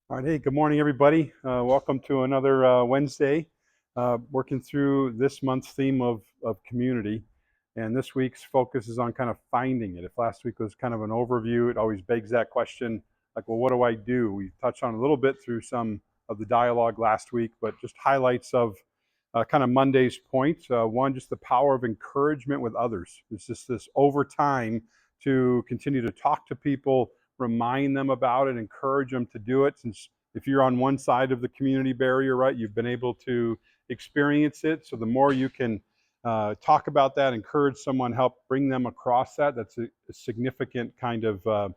All right, hey, good morning, everybody. Welcome to another Wednesday, working through this month's theme of community. And this week's focus is on kind of finding it. If last week was kind of an overview, it always begs that question, like, well, what do I do? We touched on a little bit through some of the dialogue last week, but just highlights of kind of Monday's points. One, just the power of encouragement with others. It's just this over time to continue to talk to people, remind them about it, encourage them to do it. Since if you're on one side of the community barrier, right, you've been able to experience it. So the more you can talk about that, encourage someone, help bring them across that, that's a significant kind of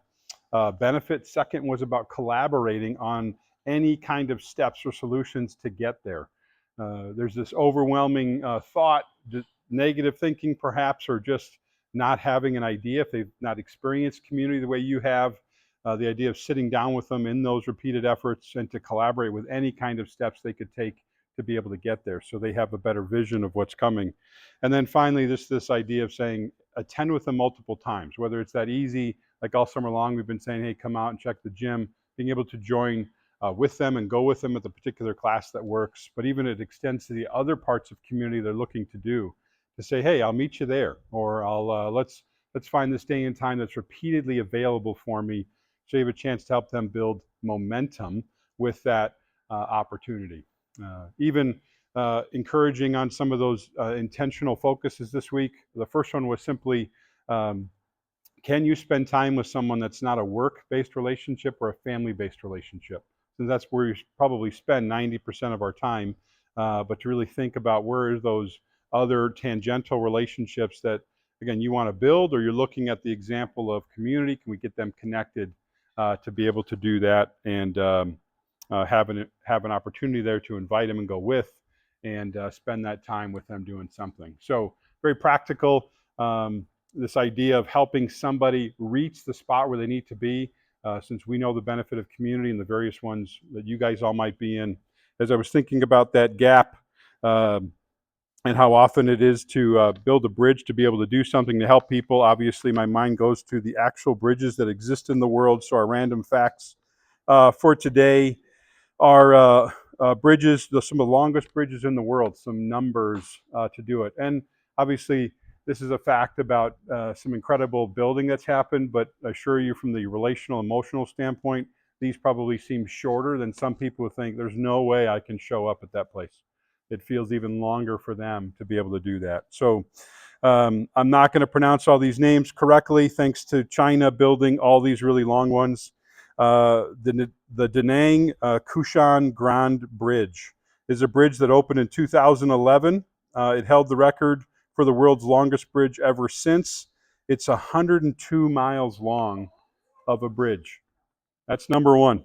benefit. Second was about collaborating on any kind of steps or solutions to get there. There's this overwhelming thought, just negative thinking perhaps, or just not having an idea if they've not experienced community the way you have. The idea of sitting down with them in those repeated efforts and to collaborate with any kind of steps they could take to be able to get there so they have a better vision of what's coming. And then finally, this idea of saying attend with them multiple times, whether it's that easy, like all summer long, we've been saying, hey, come out and check the gym, being able to join with them and go with them at the particular class that works. But even it extends to the other parts of community they're looking to do, to say, hey, I'll meet you there, or let's find this day and time that's repeatedly available for me, so you have a chance to help them build momentum with that opportunity. Even encouraging on some of those intentional focuses this week. The first one was simply, can you spend time with someone that's not a work-based relationship or a family-based relationship? And that's where you probably spend 90% of our time. But to really think about where are those other tangential relationships that, again, you want to build, or you're looking at the example of community. Can we get them connected to be able to do that, and have an opportunity there to invite them and go with, and spend that time with them doing something. So very practical. This idea of helping somebody reach the spot where they need to be, since we know the benefit of community and the various ones that you guys all might be in. As I was thinking about that gap, and how often it is to build a bridge to be able to do something to help people, obviously my mind goes to the actual bridges that exist in the world. So our random facts for today are bridges, some of the longest bridges in the world, some numbers to do it. And obviously, this is a fact about some incredible building that's happened, but I assure you from the relational, emotional standpoint, these probably seem shorter than some people who think there's no way I can show up at that place. It feels even longer for them to be able to do that. So I'm not going to pronounce all these names correctly, thanks to China building all these really long ones. The Da Nang Kushan Grand Bridge is a bridge that opened in 2011. It held the record for the world's longest bridge ever since. It's 102 miles long of a bridge. That's number one.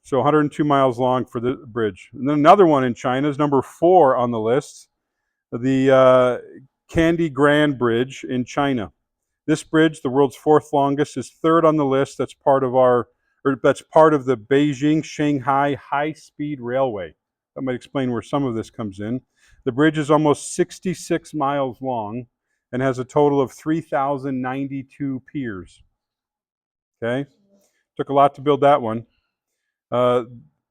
So 102 miles long for the bridge. And then another one in China is number 4 on the list, the Candy Grand Bridge in China. This bridge, the world's 4th longest, is 3rd on the list. That's part of the Beijing-Shanghai high-speed railway. That might explain where some of this comes in. The bridge is almost 66 miles long and has a total of 3,092 piers. Okay, took a lot to build that one.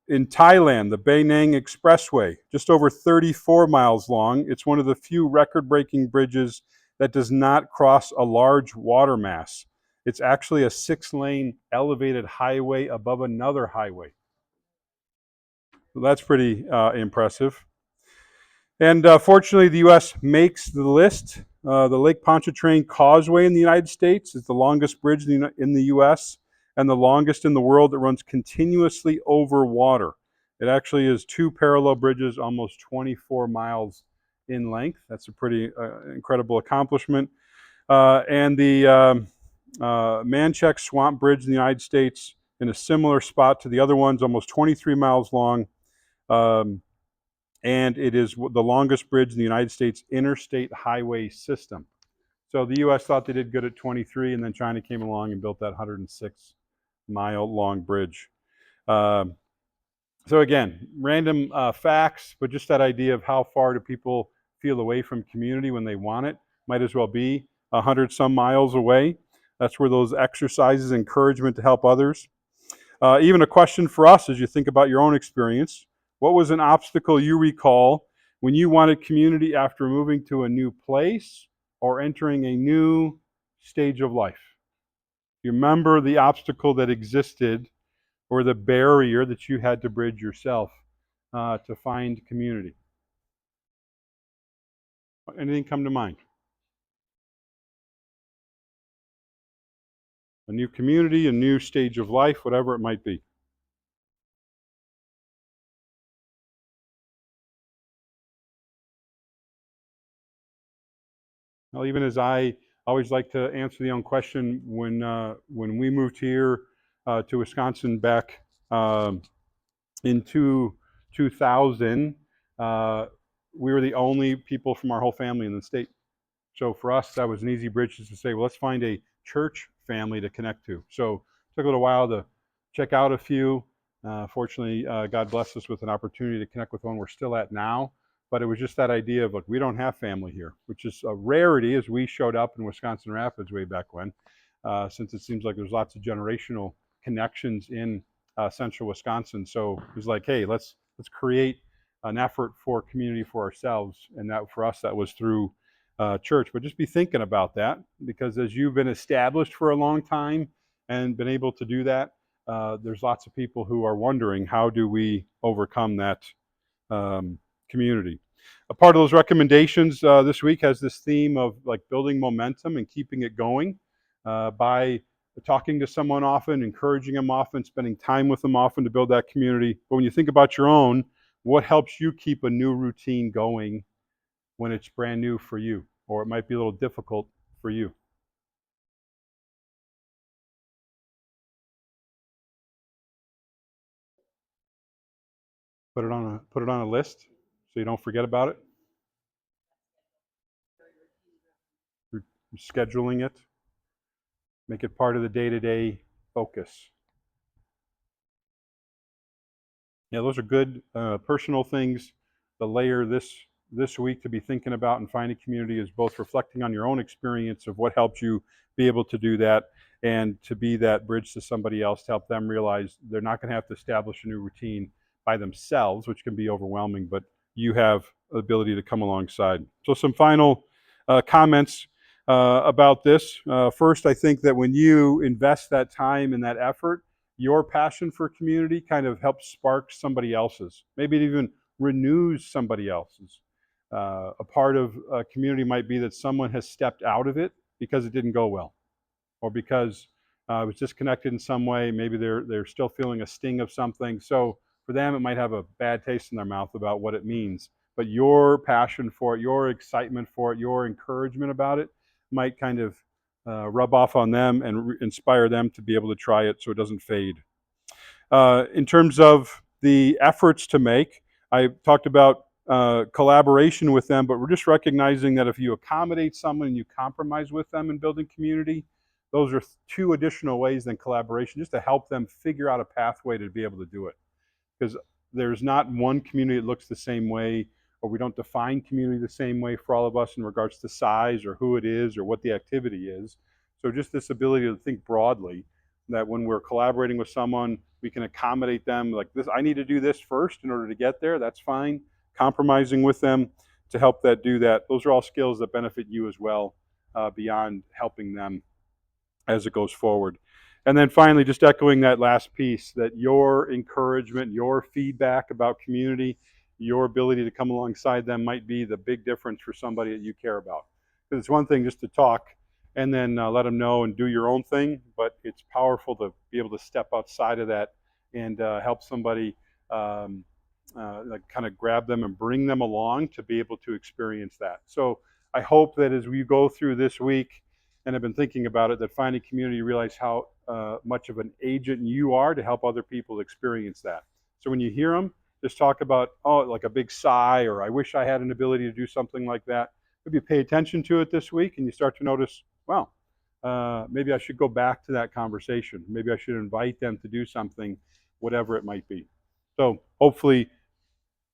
In Thailand, the Bay Nang Expressway, just over 34 miles long. It's one of the few record-breaking bridges that does not cross a large water mass. It's actually a 6-lane elevated highway above another highway. So that's pretty impressive. And fortunately, the U.S. makes the list. The Lake Pontchartrain Causeway in the United States is the longest bridge in the U.S. and the longest in the world that runs continuously over water. It actually is 2 parallel bridges, almost 24 miles in length. That's a pretty incredible accomplishment. And the Manchac Swamp Bridge in the United States, in a similar spot to the other ones, almost 23 miles long. And it is the longest bridge in the United States interstate highway system. So the U.S. thought they did good at 23, and then China came along and built that 106-mile-long bridge. So again, random facts, but just that idea of how far do people feel away from community when they want it. Might as well be 100-some miles away. That's where those exercises, encouragement to help others. Even a question for us as you think about your own experience. What was an obstacle you recall when you wanted community after moving to a new place or entering a new stage of life? You remember the obstacle that existed or the barrier that you had to bridge yourself to find community? Anything come to mind? A new community, a new stage of life, whatever it might be. Well, even as I always like to answer the own question, when we moved here to Wisconsin back in 2000, uh, we were the only people from our whole family in the state. So for us, that was an easy bridge just to say, well, let's find a church family to connect to. So it took a little while to check out a few. Fortunately, God blessed us with an opportunity to connect with one we're still at now. But it was just that idea of, look, we don't have family here, which is a rarity as we showed up in Wisconsin Rapids way back when, since it seems like there's lots of generational connections in central Wisconsin. So it was like, hey, let's create an effort for community for ourselves, and that for us that was through church. But just be thinking about that, because as you've been established for a long time and been able to do that, there's lots of people who are wondering, how do we overcome that community? A part of those recommendations this week has this theme of like building momentum and keeping it going by talking to someone often, encouraging them often, spending time with them often to build that community. But when you think about your own, what helps you keep a new routine going when it's brand new for you, or it might be a little difficult for you? Put it on a list so you don't forget about it. You're scheduling it, make it part of the day-to-day focus. Yeah, those are good personal things. The layer this week to be thinking about and finding community is both reflecting on your own experience of what helped you be able to do that, and to be that bridge to somebody else to help them realize they're not going to have to establish a new routine by themselves, which can be overwhelming, but you have the ability to come alongside. So some final comments about this. First, I think that when you invest that time and that effort, your passion for community kind of helps spark somebody else's. Maybe it even renews somebody else's. A part of a community might be that someone has stepped out of it because it didn't go well, or because it was disconnected in some way. Maybe they're still feeling a sting of something. So for them, it might have a bad taste in their mouth about what it means. But your passion for it, your excitement for it, your encouragement about it might kind of rub off on them and inspire them to be able to try it so it doesn't fade. In terms of the efforts to make, I talked about collaboration with them, but we're just recognizing that if you accommodate someone and you compromise with them in building community, those are two additional ways than collaboration, just to help them figure out a pathway to be able to do it. Because there's not one community that looks the same way, or we don't define community the same way for all of us in regards to size or who it is or what the activity is. So just this ability to think broadly, that when we're collaborating with someone, we can accommodate them. Like this, I need to do this first in order to get there. That's fine. Compromising with them to help that do that. Those are all skills that benefit you as well, beyond helping them as it goes forward. And then finally, just echoing that last piece, that your encouragement, your feedback about community, your ability to come alongside them might be the big difference for somebody that you care about. Because it's one thing just to talk and then let them know and do your own thing, but it's powerful to be able to step outside of that and help somebody, like kind of grab them and bring them along to be able to experience that. So I hope that as we go through this week, and have been thinking about it, that finding community, you realize how much of an agent you are to help other people experience that. So when you hear them, just talk about, oh, like a big sigh, or I wish I had an ability to do something like that. Maybe pay attention to it this week, and you start to notice, well, maybe I should go back to that conversation. Maybe I should invite them to do something, whatever it might be. So hopefully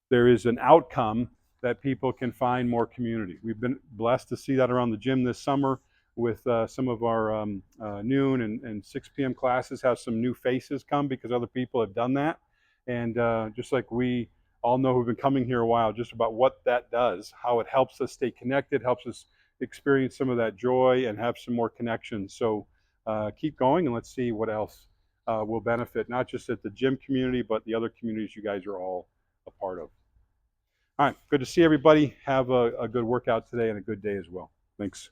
there is an outcome that people can find more community. We've been blessed to see that around the gym this summer, with some of our noon and 6 p.m. classes, have some new faces come because other people have done that. And just like we all know who've been coming here a while, just about what that does, how it helps us stay connected, helps us experience some of that joy and have some more connections. So keep going, and let's see what else will benefit, not just at the gym community, but the other communities you guys are all a part of. All right, good to see everybody. Have a good workout today and a good day as well. Thanks.